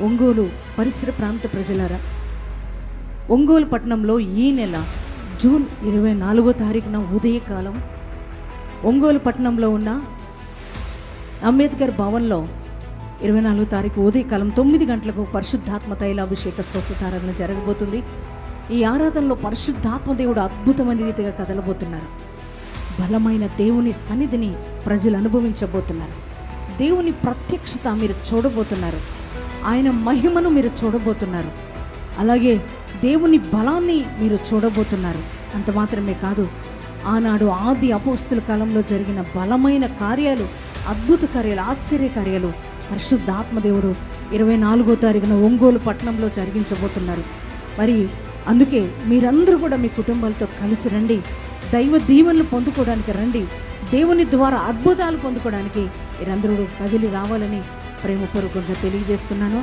ఒంగోలు పరిసర ప్రాంత ప్రజలారా, ఒంగోలు పట్టణంలో ఈ నెల జూన్ 24వ తారీఖున ఉదయకాలం ఒంగోలు పట్టణంలో ఉన్న అంబేద్కర్ భవన్లో 24వ తారీఖు ఉదయకాలం 9 గంటలకు పరిశుద్ధాత్మ తైలాభిషేక స్వస్థతారాధన జరగబోతుంది. ఈ ఆరాధనలో పరిశుద్ధాత్మ దేవుడు అద్భుతమైన రీతిగా కదలబోతున్నారు. బలమైన దేవుని సన్నిధిని ప్రజలు అనుభవించబోతున్నారు. దేవుని ప్రత్యక్షత మీరు చూడబోతున్నారు. ఆయన మహిమను మీరు చూడబోతున్నారు. అలాగే దేవుని బలాన్ని మీరు చూడబోతున్నారు. అంత మాత్రమే కాదు, ఆనాడు ఆది అపోస్తుల కాలంలో జరిగిన బలమైన కార్యాలు, అద్భుత కార్యాలు, ఆశ్చర్య కార్యాలు పరిశుద్ధాత్మదేవుడు 24వ తారీఖున ఒంగోలు పట్టణంలో జరిగించబోతున్నారు. మరి అందుకే మీరందరూ కూడా మీ కుటుంబాలతో కలిసి రండి. దైవ దీవెనలు పొందుకోవడానికి రండి. దేవుని ద్వారా అద్భుతాలు పొందుకోవడానికి మీరందరూ కదిలి రావాలని ప్రేమపూర్వకంగా తెలియజేస్తున్నాను.